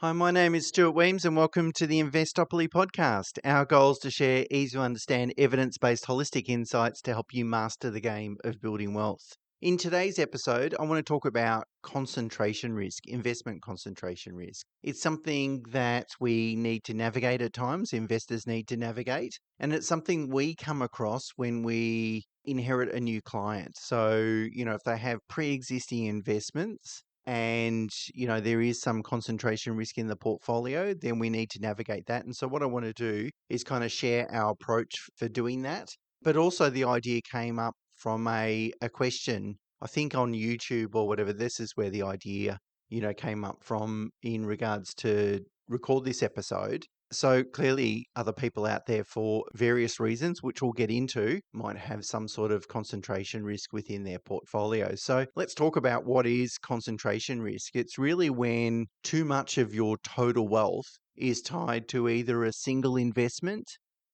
Hi, my name is Stuart Weems and welcome to the Investopoly podcast. Our goal is to share easy to understand evidence-based holistic insights to help you master the game of building wealth. In today's episode, I want to talk about concentration risk, investment concentration risk. It's something that we need to navigate at times, investors need to navigate, and it's something we come across when we inherit a new client. So, if they have pre-existing investments, and there is some concentration risk in the portfolio, then we need to navigate that. And so what I want to do is kind of share our approach for doing that. But also the idea came up from a question, I think on YouTube or whatever. This is where the idea came up from in regards to record this episode. So clearly other people out there, for various reasons, which we'll get into, might have some sort of concentration risk within their portfolio. So let's talk about what is concentration risk. It's really when too much of your total wealth is tied to either a single investment,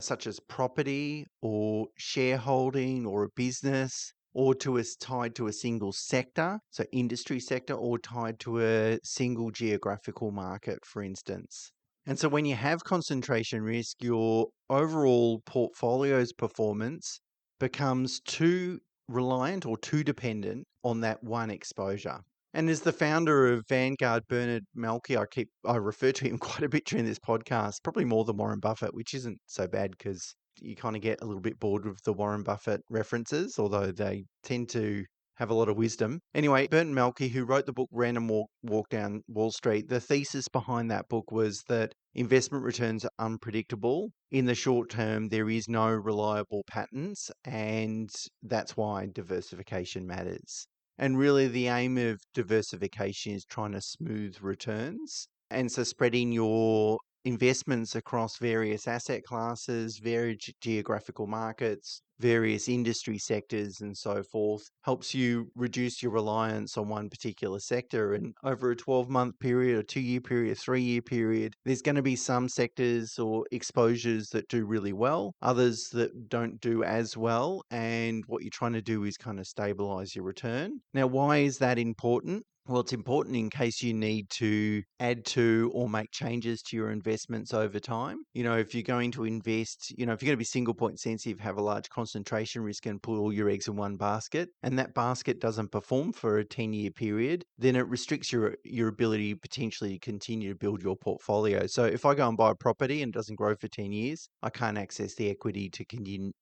such as property or shareholding or a business, or tied to a single sector, so industry sector, or tied to a single geographical market, for instance. And so when you have concentration risk, your overall portfolio's performance becomes too reliant or too dependent on that one exposure. And as the founder of Vanguard, Bernard Malky, I refer to him quite a bit during this podcast, probably more than Warren Buffett, which isn't so bad because you kind of get a little bit bored with the Warren Buffett references, although they tend to have a lot of wisdom. Anyway, Burton Malky, who wrote the book Random Walk Down Wall Street, the thesis behind that book was that investment returns are unpredictable. In the short term, there is no reliable patterns, and that's why diversification matters. And really, the aim of diversification is trying to smooth returns. And so spreading your investments across various asset classes, various geographical markets, various industry sectors, and so forth, helps you reduce your reliance on one particular sector. And over a 12-month period, a 2-year period, a 3-year period, there's going to be some sectors or exposures that do really well, others that don't do as well. And what you're trying to do is kind of stabilize your return. Now, why is that important? Well, it's important in case you need to add to or make changes to your investments over time. If you're going to invest, if you're going to be single point sensitive, have a large concentration risk and put all your eggs in one basket, and that basket doesn't perform for a 10-year period, then it restricts your ability potentially to continue to build your portfolio. So if I go and buy a property and it doesn't grow for 10 years, I can't access the equity to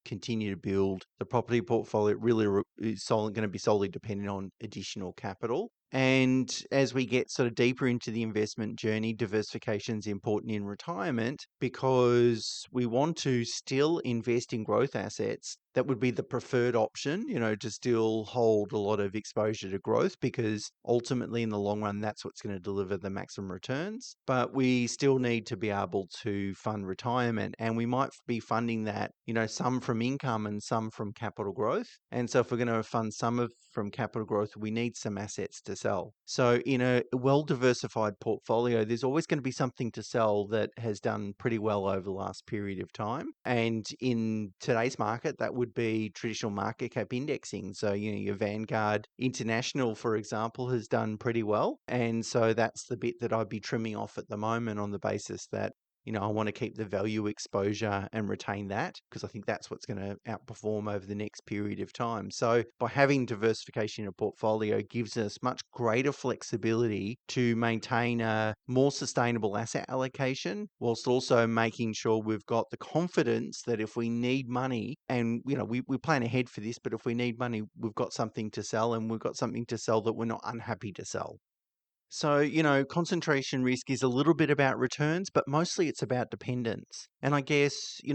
continue to build the property portfolio. It really is going to be solely dependent on additional capital. And as we get sort of deeper into the investment journey, diversification is important in retirement because we want to still invest in growth assets. That would be the preferred option, to still hold a lot of exposure to growth, because ultimately in the long run, that's what's going to deliver the maximum returns. But we still need to be able to fund retirement, and we might be funding that, some from income and some from capital growth. And so if we're going to fund from capital growth, we need some assets to sell. So in a well-diversified portfolio, there's always going to be something to sell that has done pretty well over the last period of time. And in today's market, that would be traditional market cap indexing. So, your Vanguard International, for example, has done pretty well. And so that's the bit that I'd be trimming off at the moment on the basis that I want to keep the value exposure and retain that, because I think that's what's going to outperform over the next period of time. So by having diversification in a portfolio gives us much greater flexibility to maintain a more sustainable asset allocation, whilst also making sure we've got the confidence that if we need money, and we plan ahead for this, but if we need money, we've got something to sell, and we've got something to sell that we're not unhappy to sell. So, concentration risk is a little bit about returns, but mostly it's about dependence. And I guess,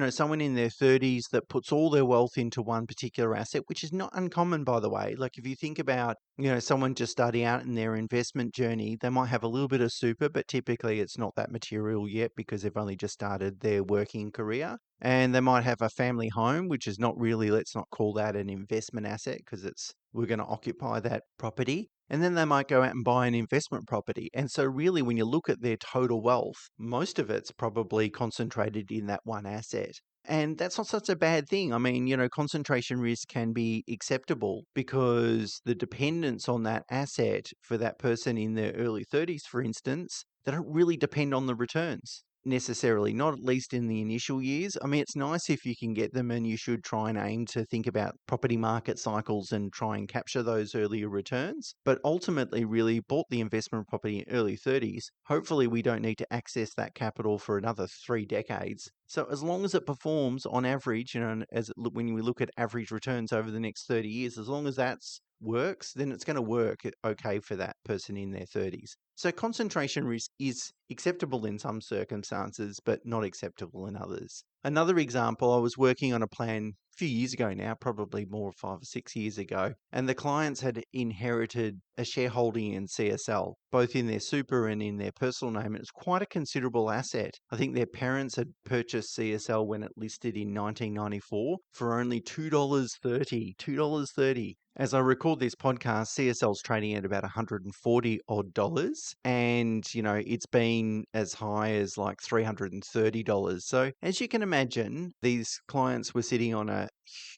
someone in their 30s that puts all their wealth into one particular asset, which is not uncommon, by the way. Like if you think about, someone just starting out in their investment journey, they might have a little bit of super, but typically it's not that material yet because they've only just started their working career. And they might have a family home, which is not really, let's not call that an investment asset because we're going to occupy that property. And then they might go out and buy an investment property. And so really, when you look at their total wealth, most of it's probably concentrated in that one asset. And that's not such a bad thing. I mean, concentration risk can be acceptable because the dependence on that asset for that person in their early 30s, for instance, they don't really depend on the returns necessarily, not at least in the initial years. I mean, it's nice if you can get them, and you should try and aim to think about property market cycles and try and capture those earlier returns. But ultimately, really bought the investment property in early 30s. Hopefully, we don't need to access that capital for another 3 decades. So as long as it performs on average, when we look at average returns over the next 30 years, as long as that's works, then it's going to work okay for that person in their 30s. So concentration risk is acceptable in some circumstances, but not acceptable in others. Another example, I was working on a plan a few years ago now, probably more 5 or 6 years ago, and the clients had inherited a shareholding in CSL, both in their super and in their personal name. It was quite a considerable asset. I think their parents had purchased CSL when it listed in 1994 for only $2.30. $2.30. As I record this podcast, CSL's trading at about $140 odd dollars, and it's been as high as like $330. So as you can imagine, these clients were sitting on a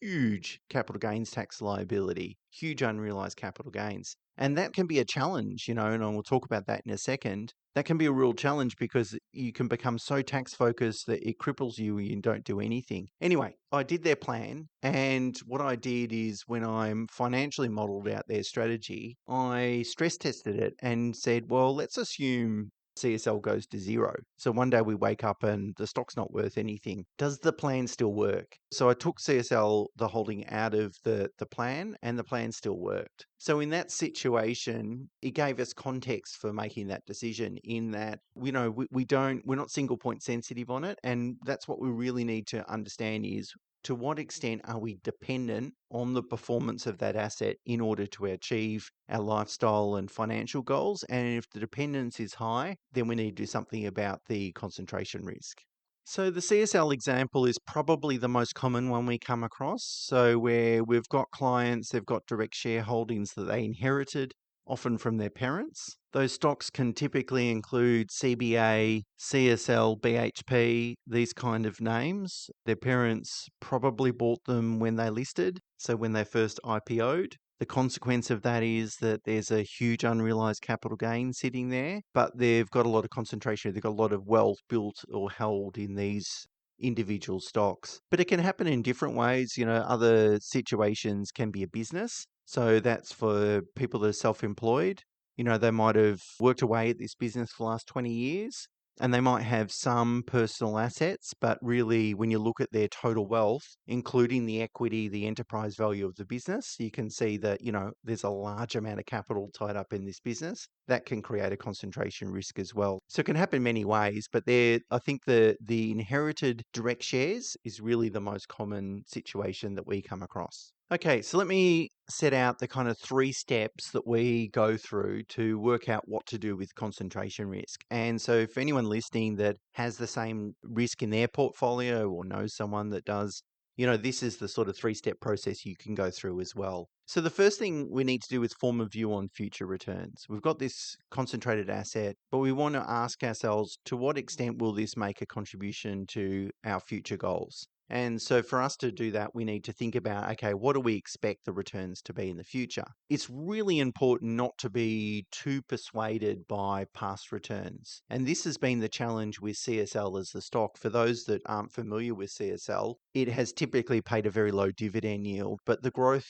huge capital gains tax liability, huge unrealized capital gains. And that can be a challenge, and I will talk about that in a second. That can be a real challenge because you can become so tax focused that it cripples you and you don't do anything. Anyway, I did their plan, and what I did is when I'm financially modeled out their strategy, I stress tested it and said, well, let's assume CSL goes to zero. So one day we wake up and the stock's not worth anything. Does the plan still work? So I took CSL, the holding, out of the plan, and the plan still worked. So in that situation, it gave us context for making that decision, in that, we're not single point sensitive on it. And that's what we really need to understand is, to what extent are we dependent on the performance of that asset in order to achieve our lifestyle and financial goals? And if the dependence is high, then we need to do something about the concentration risk. So the CSL example is probably the most common one we come across. So where we've got clients, they've got direct shareholdings that they inherited, often from their parents. Those stocks can typically include CBA, CSL, BHP, these kind of names. Their parents probably bought them when they listed, so when they first IPO'd. The consequence of that is that there's a huge unrealized capital gain sitting there, but they've got a lot of concentration. They've got a lot of wealth built or held in these individual stocks. But it can happen in different ways. Other situations can be a business. So that's for people that are self-employed. They might have worked away at this business for the last 20 years, and they might have some personal assets, but really, when you look at their total wealth, including the equity, the enterprise value of the business, you can see that, there's a large amount of capital tied up in this business. That can create a concentration risk as well. So it can happen many ways, but I think the inherited direct shares is really the most common situation that we come across. Okay, so let me set out the kind of 3 steps that we go through to work out what to do with concentration risk. And so for anyone listening that has the same risk in their portfolio or knows someone that does, this is the sort of 3-step process you can go through as well. So the first thing we need to do is form a view on future returns. We've got this concentrated asset, but we want to ask ourselves, to what extent will this make a contribution to our future goals? And so for us to do that, we need to think about, okay, what do we expect the returns to be in the future? It's really important not to be too persuaded by past returns. And this has been the challenge with CSL as the stock. For those that aren't familiar with CSL, it has typically paid a very low dividend yield, but the growth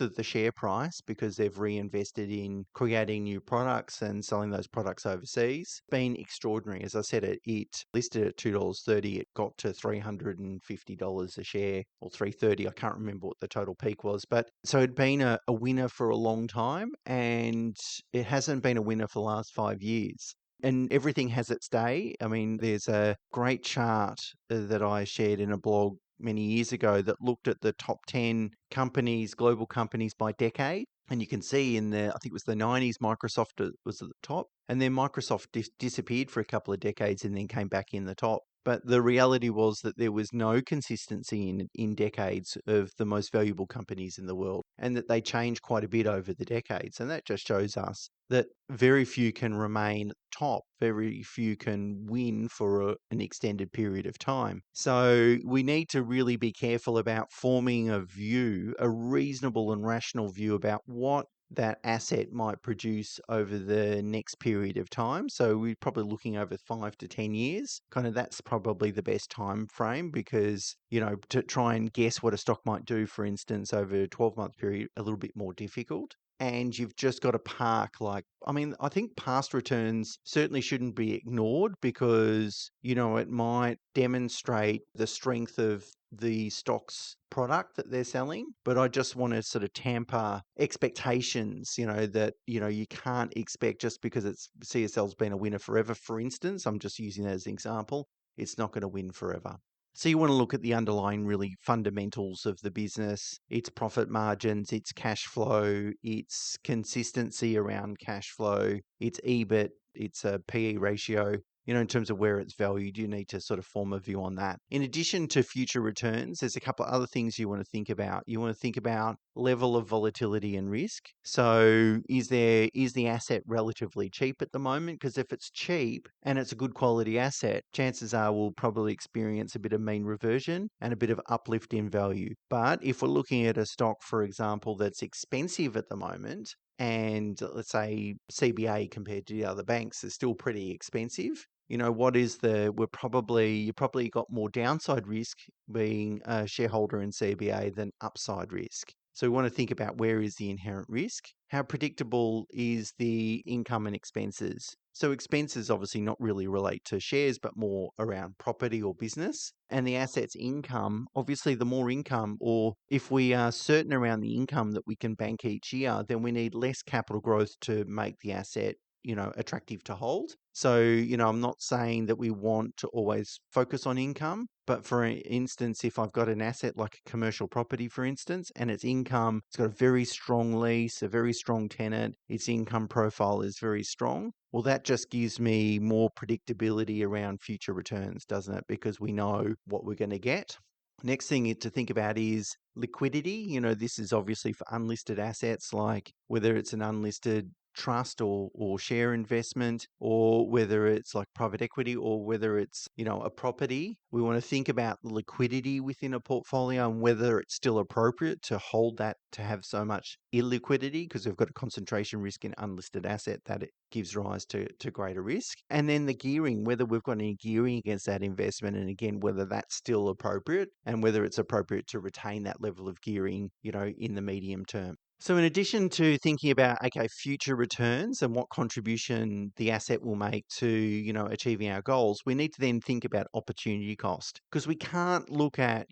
of the share price, because they've reinvested in creating new products and selling those products overseas, been extraordinary. As I said, it listed at $2.30, it got to $350 a share, or $3.30. I can't remember what the total peak was, but so it'd been a winner for a long time, and it hasn't been a winner for the last 5 years. And everything has its day. I mean, there's a great chart that I shared in a blog many years ago that looked at the top 10 companies, global companies by decade. And you can see I think it was the 90s, Microsoft was at the top. And then Microsoft disappeared for a couple of decades and then came back in the top. But the reality was that there was no consistency in decades of the most valuable companies in the world, and that they changed quite a bit over the decades. And that just shows us that very few can remain top, very few can win for an extended period of time. So we need to really be careful about forming a view, a reasonable and rational view about what that asset might produce over the next period of time. So we're probably looking over 5 to 10 years. Kind of that's probably the best time frame because, to try and guess what a stock might do, for instance, over a 12-month period, a little bit more difficult. And you've just got to park I think past returns certainly shouldn't be ignored because, it might demonstrate the strength of the stock's product that they're selling. But I just want to sort of tamper expectations, that, you can't expect just because CSL's been a winner forever, for instance. I'm just using that as an example. It's not going to win forever. So you want to look at the underlying really fundamentals of the business, its profit margins, its cash flow, its consistency around cash flow, its EBIT, its PE ratio. In terms of where it's valued, you need to sort of form a view on that. In addition to future returns, there's a couple of other things you want to think about. You want to think about level of volatility and risk. So is the asset relatively cheap at the moment? Because if it's cheap and it's a good quality asset, chances are we'll probably experience a bit of mean reversion and a bit of uplift in value. But if we're looking at a stock, for example, that's expensive at the moment, and let's say CBA compared to the other banks is still pretty expensive. You probably got more downside risk being a shareholder in CBA than upside risk. So we want to think about where is the inherent risk? How predictable is the income and expenses? So expenses obviously not really relate to shares, but more around property or business. And the assets income, obviously the more income, or if we are certain around the income that we can bank each year, then we need less capital growth to make the asset attractive to hold. So, I'm not saying that we want to always focus on income, but for instance, if I've got an asset like a commercial property, for instance, and its income, it's got a very strong lease, a very strong tenant, its income profile is very strong. Well, that just gives me more predictability around future returns, doesn't it? Because we know what we're going to get. Next thing to think about is liquidity. This is obviously for unlisted assets, like whether it's an unlisted trust or share investment, or whether it's like private equity, or whether it's, a property. We want to think about the liquidity within a portfolio and whether it's still appropriate to hold that, to have so much illiquidity, because we've got a concentration risk in unlisted asset that it gives rise to greater risk. And then the gearing, whether we've got any gearing against that investment, and again, whether that's still appropriate and whether it's appropriate to retain that level of gearing, in the medium term. So in addition to thinking about, future returns and what contribution the asset will make to, achieving our goals, we need to then think about opportunity cost, because we can't look at,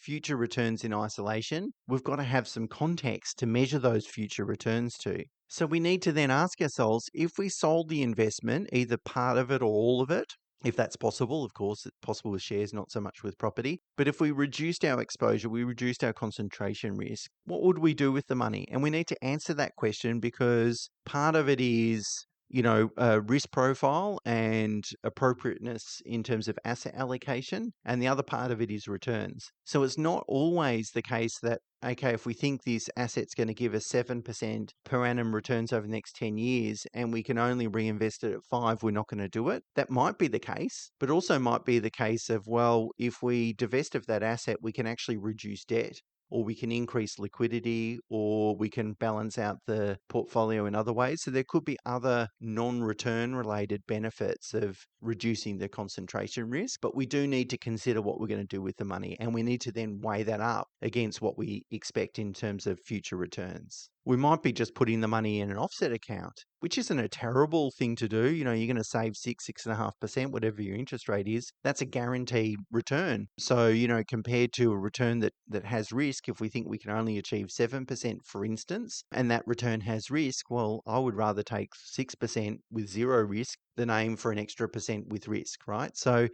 future returns in isolation. We've got to have some context to measure those future returns to. So we need to then ask ourselves, if we sold the investment, either part of it or all of it, if that's possible. Of course, it's possible with shares, not so much with property. But if we reduced our exposure, we reduced our concentration risk, what would we do with the money? And we need to answer that question, because part of it is, risk profile and appropriateness in terms of asset allocation. And the other part of it is returns. So it's not always the case that, if we think this asset's going to give us 7% per annum returns over the next 10 years and we can only reinvest it at 5, we're not going to do it. That might be the case, but also might be the case of, well, if we divest of that asset, we can actually reduce debt, or we can increase liquidity, or we can balance out the portfolio in other ways. So there could be other non-return related benefits of reducing the concentration risk, but we do need to consider what we're going to do with the money, and we need to then weigh that up against what we expect in terms of future returns. We might be just putting the money in an offset account, which isn't a terrible thing to do. You're going to save 6.5%, whatever your interest rate is. That's a guaranteed return. So, compared to a return that has risk, if we think we can only achieve 7%, for instance, and that return has risk, well, I would rather take 6% with zero risk than aim for an extra percent with risk, right? So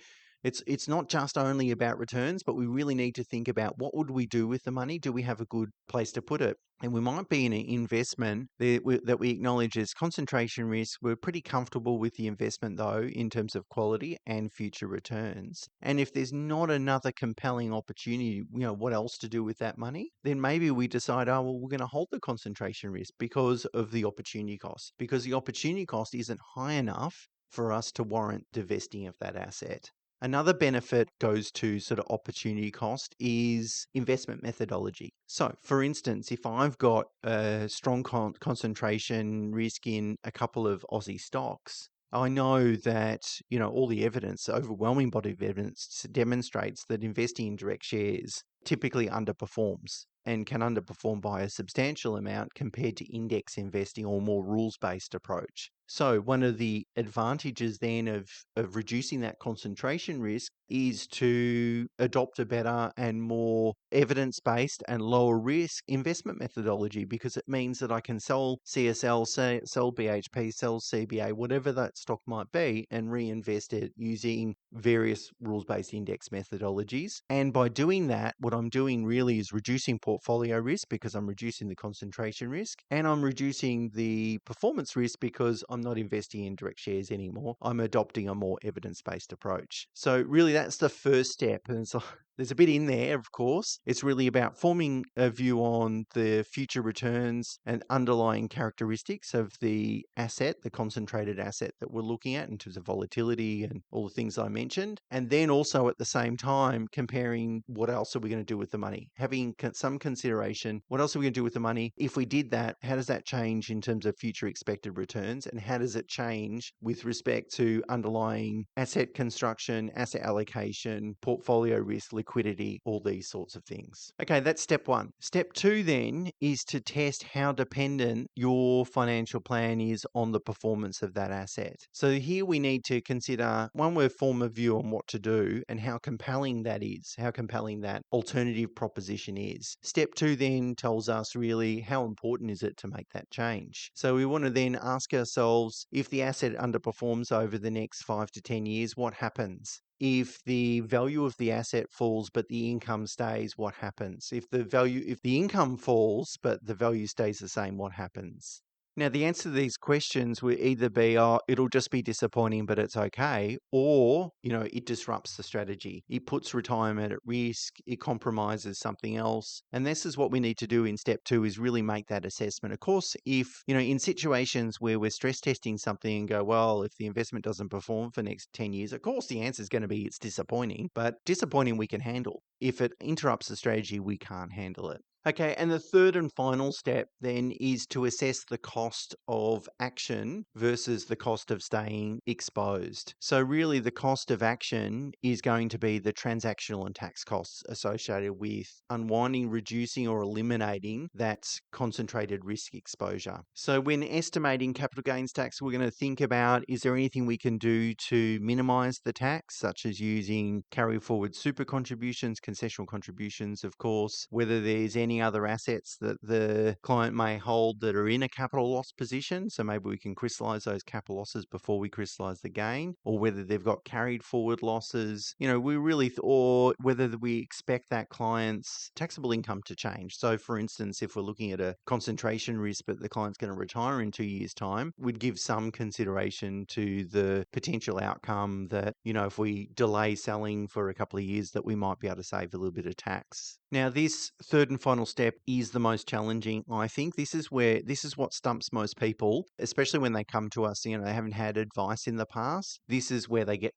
it's not just only about returns, but we really need to think about, what would we do with the money? Do we have a good place to put it? And we might be in an investment that we acknowledge as concentration risk. We're pretty comfortable with the investment, though, in terms of quality and future returns. And if there's not another compelling opportunity, what else to do with that money, then maybe we decide, we're going to hold the concentration risk because of the opportunity cost, because the opportunity cost isn't high enough for us to warrant divesting of that asset. Another benefit goes to sort of opportunity cost is investment methodology. So, for instance, if I've got a strong concentration risk in a couple of Aussie stocks, I know that, all the evidence, the overwhelming body of evidence demonstrates that investing in direct shares typically underperforms and can underperform by a substantial amount compared to index investing or more rules-based approach. So one of the advantages then of reducing that concentration risk is to adopt a better and more evidence-based and lower risk investment methodology, because it means that I can sell CSL, sell BHP, sell CBA, whatever that stock might be, and reinvest it using various rules-based index methodologies. And by doing that, what I'm doing really is reducing portfolio risk, because I'm reducing the concentration risk, and I'm reducing the performance risk because I'm not investing in direct shares anymore. I'm adopting a more evidence-based approach. So really that's the first step. And so there's a bit in there, of course. It's really about forming a view on the future returns and underlying characteristics of the asset, the concentrated asset that we're looking at in terms of volatility and all the things I mentioned. And then also at the same time, comparing what else are we going to do with the money? Having some consideration, what else are we going to do with the money? If we did that, how does that change in terms of future expected returns? And how does it change with respect to underlying asset construction, asset allocation, portfolio risk, liquidity, all these sorts of things? Okay, that's step one. Step two then is to test how dependent your financial plan is on the performance of that asset. So here we need to consider, one, we form a view on what to do and how compelling that is, how compelling that alternative proposition is. Step two then tells us really how important is it to make that change. So we want to then ask ourselves, if the asset underperforms over the next 5 to 10 years, what happens? If the value of the asset falls but the income stays, what happens? If the income falls but the value stays the same, what happens? Now, the answer to these questions will either be, oh, it'll just be disappointing, but it's okay, or, it disrupts the strategy. It puts retirement at risk. It compromises something else. And this is what we need to do in step two, is really make that assessment. Of course, if, in situations where we're stress testing something and go, well, if the investment doesn't perform for the next 10 years, of course, the answer is going to be it's disappointing, but disappointing we can handle. If it interrupts the strategy, we can't handle it. Okay, and the third and final step then is to assess the cost of action versus the cost of staying exposed. So really the cost of action is going to be the transactional and tax costs associated with unwinding, reducing or eliminating that concentrated risk exposure. So when estimating capital gains tax, we're going to think about, is there anything we can do to minimize the tax, such as using carry forward super contributions, concessional contributions, of course, whether there's any other assets that the client may hold that are in a capital loss position. So maybe we can crystallize those capital losses before we crystallize the gain, or whether they've got carried forward losses, or whether we expect that client's taxable income to change. So for instance, if we're looking at a concentration risk, but the client's going to retire in 2 years' time, we'd give some consideration to the potential outcome that, if we delay selling for a couple of years, that we might be able to save a little bit of tax. Now, this third and final step is the most challenging, I think. This is what stumps most people, especially when they come to us, they haven't had advice in the past. This is where they get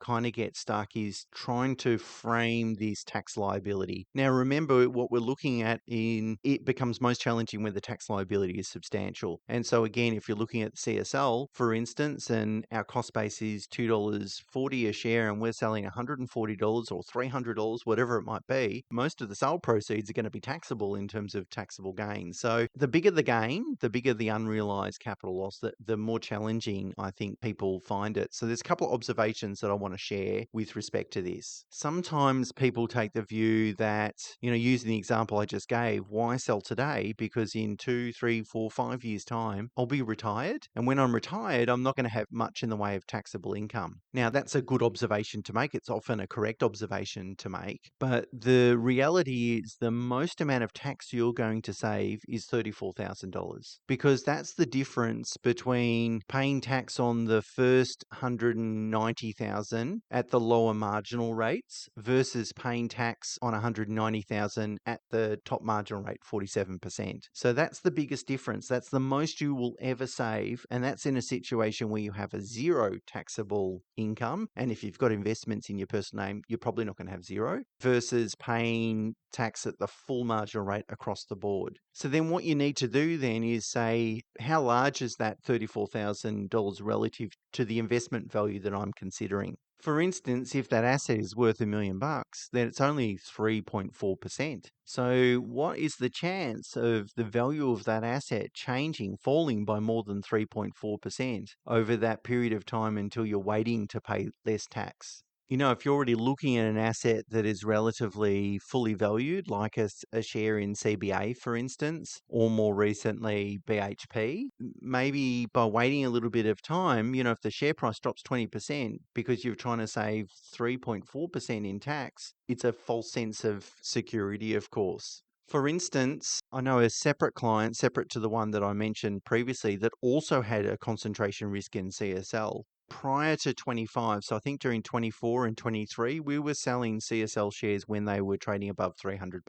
stuck, is trying to frame this tax liability. Now, remember, what we're looking at it becomes most challenging when the tax liability is substantial. And so again, if you're looking at CSL, for instance, and our cost base is $2.40 a share and we're selling $140 or $300, whatever it might be, most of the sale proceeds are going to be taxable in terms of taxable gains. So the bigger the gain, the bigger the unrealized capital loss, the more challenging I think people find it. So there's a couple of observations that I want to share with respect to this. Sometimes people take the view that, using the example I just gave, why sell today? Because in 2, 3, 4, 5 years' time, I'll be retired. And when I'm retired, I'm not going to have much in the way of taxable income. Now, that's a good observation to make. It's often a correct observation to make. But the reality is the most amount of tax tax you're going to save is $34,000, because that's the difference between paying tax on the first 190,000 at the lower marginal rates versus paying tax on 190,000 at the top marginal rate, 47%. So that's the biggest difference. That's the most you will ever save, and that's in a situation where you have a zero taxable income. And if you've got investments in your personal name, you're probably not going to have zero, versus paying tax at the full marginal rate across the board. So then what you need to do then is say, how large is that $34,000 relative to the investment value that I'm considering? For instance, if that asset is worth $1 million, then it's only 3.4%. So what is the chance of the value of that asset changing, falling by more than 3.4% over that period of time until you're waiting to pay less tax? If you're already looking at an asset that is relatively fully valued, like a share in CBA, for instance, or more recently BHP, maybe by waiting a little bit of time, if the share price drops 20% because you're trying to save 3.4% in tax, it's a false sense of security, of course. For instance, I know a separate client, separate to the one that I mentioned previously, that also had a concentration risk in CSL. Prior to 25, so I think during 24 and 23, we were selling CSL shares when they were trading above $300.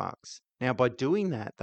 Now, by doing that,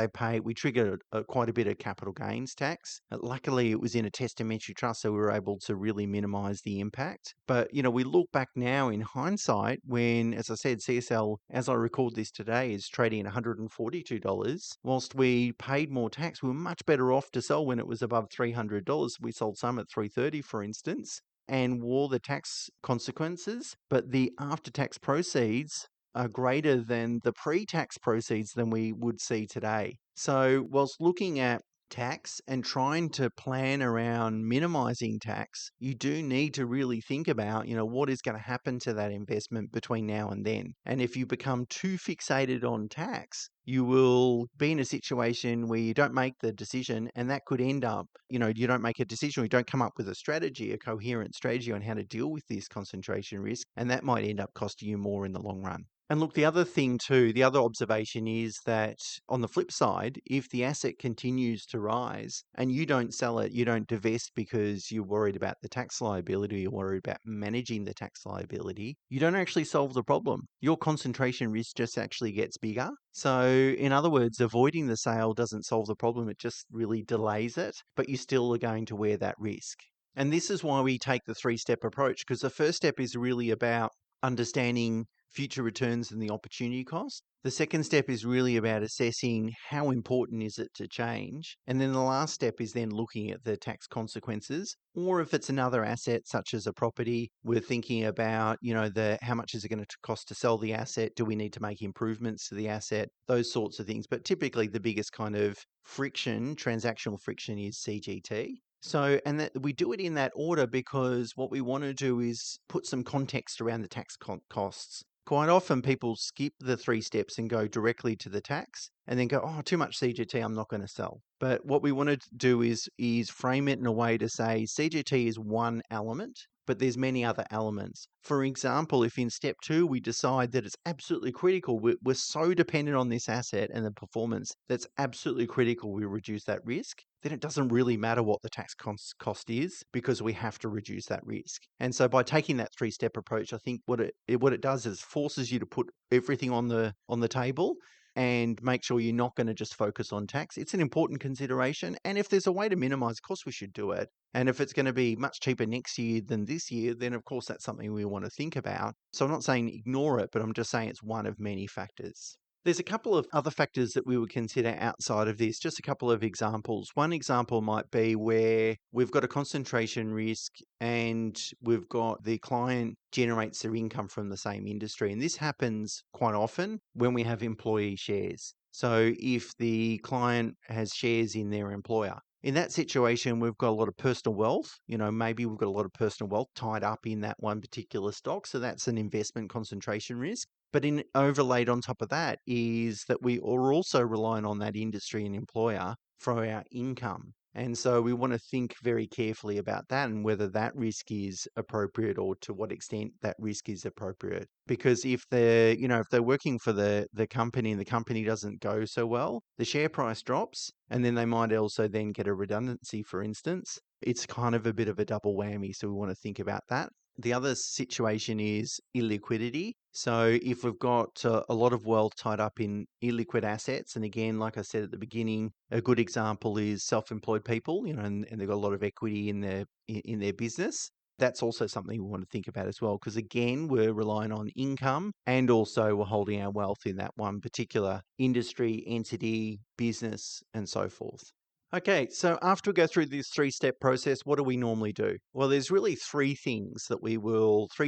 we triggered quite a bit of capital gains tax. Luckily, it was in a testamentary trust, so we were able to really minimize the impact. But, we look back now in hindsight when, as I said, CSL, as I record this today, is trading at $142. Whilst we paid more tax, we were much better off to sell when it was above $300. We sold some at $330, for instance, and wore the tax consequences, but the after-tax proceeds are greater than the pre-tax proceeds than we would see today. So whilst looking at tax and trying to plan around minimizing tax, you do need to really think about, what is going to happen to that investment between now and then. And if you become too fixated on tax, you will be in a situation where you don't make the decision, and that could end up, you don't make a decision, or you don't come up with a coherent strategy on how to deal with this concentration risk, and that might end up costing you more in the long run. And look, the other thing too, the other observation is that on the flip side, if the asset continues to rise and you don't sell it, you don't divest because you're worried about the tax liability, you're worried about managing the tax liability, you don't actually solve the problem. Your concentration risk just actually gets bigger. So in other words, avoiding the sale doesn't solve the problem, it just really delays it, but you still are going to wear that risk. And this is why we take the 3-step approach, because the first step is really about understanding future returns and the opportunity cost. The second step is really about assessing how important is it to change. And then the last step is then looking at the tax consequences. Or if it's another asset such as a property, we're thinking about, how much is it going to cost to sell the asset? Do we need to make improvements to the asset? Those sorts of things. But typically the biggest kind of transactional friction is CGT. So, and that we do it in that order because what we want to do is put some context around the tax costs. Quite often people skip the 3 steps and go directly to the tax and then go, oh, too much CGT, I'm not going to sell. But what we want to do is frame it in a way to say CGT is one element, but there's many other elements. For example, if in step 2 we decide that it's absolutely critical, we're so dependent on this asset and the performance that's absolutely critical we reduce that risk, then it doesn't really matter what the tax cost is because we have to reduce that risk. And so by taking that 3-step approach, I think what it does is forces you to put everything on the table and make sure you're not going to just focus on tax. It's an important consideration. And if there's a way to minimize costs, we should do it. And if it's going to be much cheaper next year than this year, then of course that's something we want to think about. So I'm not saying ignore it, but I'm just saying it's one of many factors. There's a couple of other factors that we would consider outside of this, just a couple of examples. One example might be where we've got a concentration risk and we've got the client generates their income from the same industry. And this happens quite often when we have employee shares. So if the client has shares in their employer, in that situation, we've got a lot of personal wealth. Maybe we've got a lot of personal wealth tied up in that one particular stock. So that's an investment concentration risk. But overlaid on top of that is that we are also relying on that industry and employer for our income. And so we want to think very carefully about that and whether that risk is appropriate or to what extent that risk is appropriate. Because if they're working for the company and the company doesn't go so well, the share price drops and then they might also then get a redundancy, for instance. It's kind of a bit of a double whammy. So we want to think about that. The other situation is illiquidity. So if we've got a lot of wealth tied up in illiquid assets, and again, like I said at the beginning, a good example is self-employed people, and they've got a lot of equity in their business. That's also something we want to think about as well, because again, we're relying on income and also we're holding our wealth in that one particular industry, entity, business, and so forth. Okay, so after we go through this three-step process, what do we normally do? Well, there's really three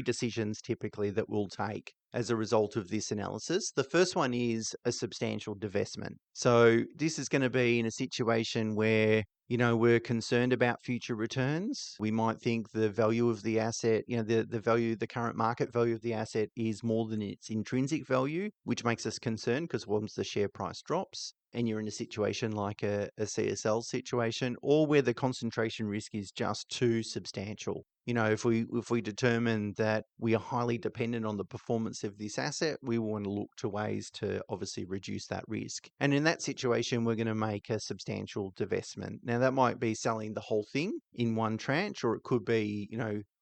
decisions typically that we'll take as a result of this analysis. The first one is a substantial divestment. So this is going to be in a situation where we're concerned about future returns. We might think the value of the asset, the current market value of the asset is more than its intrinsic value, which makes us concerned because once the share price drops, and you're in a situation like a CSL situation, or where the concentration risk is just too substantial. If we determine that we are highly dependent on the performance of this asset, we want to look to ways to obviously reduce that risk. And in that situation, we're going to make a substantial divestment. Now, that might be selling the whole thing in one tranche, or it could be,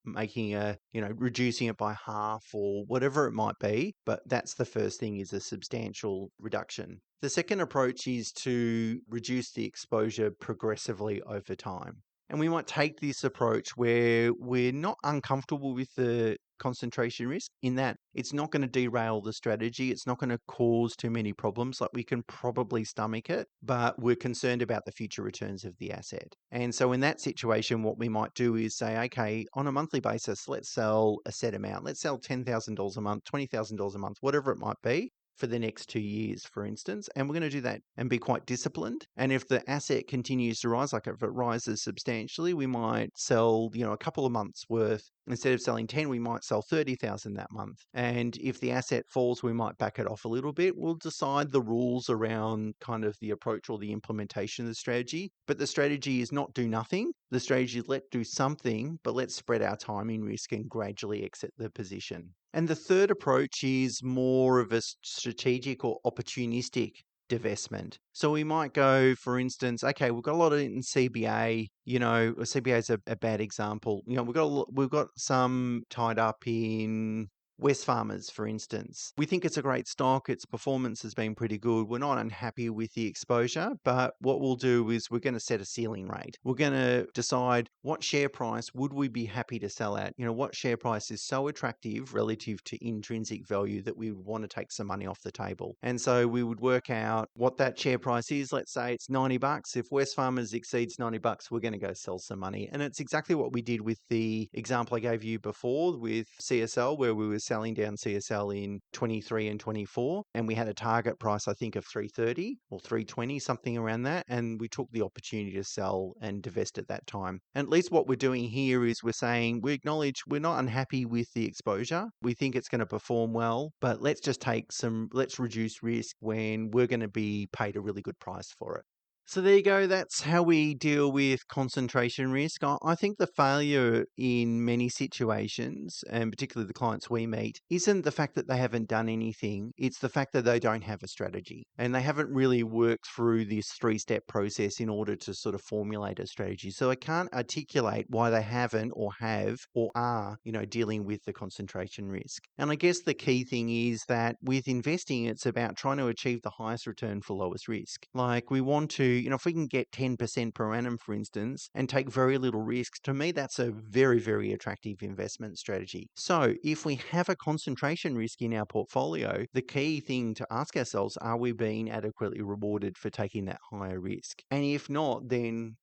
reducing it by half or whatever it might be. But that's the first thing, is a substantial reduction. The second approach is to reduce the exposure progressively over time. And we might take this approach where we're not uncomfortable with the concentration risk, in that it's not going to derail the strategy. It's not going to cause too many problems. Like, we can probably stomach it, but we're concerned about the future returns of the asset. And so in that situation, what we might do is say, okay, on a monthly basis, let's sell a set amount. Let's sell $10,000 a month, $20,000 a month, whatever it might be, for the next 2 years, for instance. And we're going to do that and be quite disciplined. And if the asset continues to rise, like if it rises substantially, we might sell, a couple of months worth. Instead of selling 10, we might sell 30,000 that month. And if the asset falls, we might back it off a little bit. We'll decide the rules around kind of the approach or the implementation of the strategy. But the strategy is not do nothing. The strategy is let's do something, but let's spread our timing risk and gradually exit the position. And the third approach is more of a strategic or opportunistic divestment. So we might go, for instance, okay, we've got a lot of it in CBA. CBA is a bad example. We've got some tied up in Wesfarmers, for instance. We think it's a great stock. Its performance has been pretty good. We're not unhappy with the exposure, but what we'll do is we're going to set a ceiling rate. We're going to decide what share price would we be happy to sell at. What share price is so attractive relative to intrinsic value that we would want to take some money off the table. And so we would work out what that share price is. Let's say it's $90. If Wesfarmers exceeds $90, we're going to go sell some money. And it's exactly what we did with the example I gave you before with CSL, where we were selling down CSL in 23 and 24, and we had a target price, I think, of 330 or 320, something around that, and we took the opportunity to sell and divest at that time. And at least what we're doing here is we're saying we acknowledge we're not unhappy with the exposure. We think it's going to perform well, but let's reduce risk when we're going to be paid a really good price for it. So there you go. That's how we deal with concentration risk. I think the failure in many situations, and particularly the clients we meet, isn't the fact that they haven't done anything. It's the fact that they don't have a strategy and they haven't really worked through this three-step process in order to sort of formulate a strategy. So I can't articulate why they haven't or have or are, dealing with the concentration risk. And I guess the key thing is that with investing, it's about trying to achieve the highest return for lowest risk. Like, we want to, if we can get 10% per annum, for instance, and take very little risk, to me, that's a very, very attractive investment strategy. So if we have a concentration risk in our portfolio, the key thing to ask ourselves, are we being adequately rewarded for taking that higher risk? And if not, then,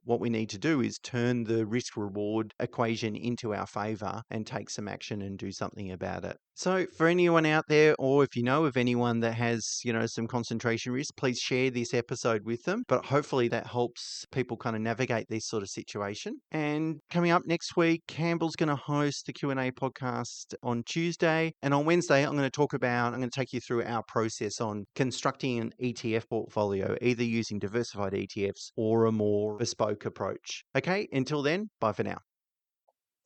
what we need to do is turn the risk reward equation into our favor and take some action and do something about it. So for anyone out there, or if you know of anyone that has, some concentration risk, please share this episode with them. them, but hopefully that helps people kind of navigate this sort of situation. And coming up next week, Campbell's going to host the Q&A podcast on Tuesday. And on Wednesday, I'm going to take you through our process on constructing an ETF portfolio, either using diversified ETFs or a more bespoke approach. Okay, until then, bye for now.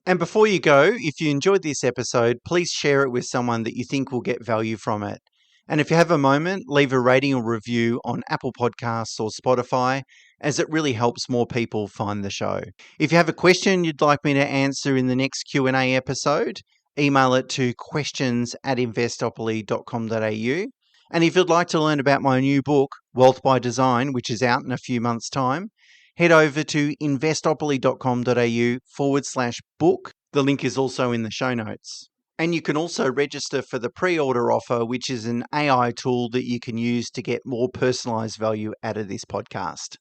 And before you go, if you enjoyed this episode, please share it with someone that you think will get value from it. And if you have a moment, leave a rating or review on Apple Podcasts or Spotify, as it really helps more people find the show. If you have a question you'd like me to answer in the next Q&A episode, email it to questions@investopoly.com.au. And if you'd like to learn about my new book, Wealth by Design, which is out in a few months' time, head over to investopoly.com.au/book. The link is also in the show notes. And you can also register for the pre-order offer, which is an AI tool that you can use to get more personalized value out of this podcast.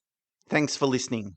Thanks for listening.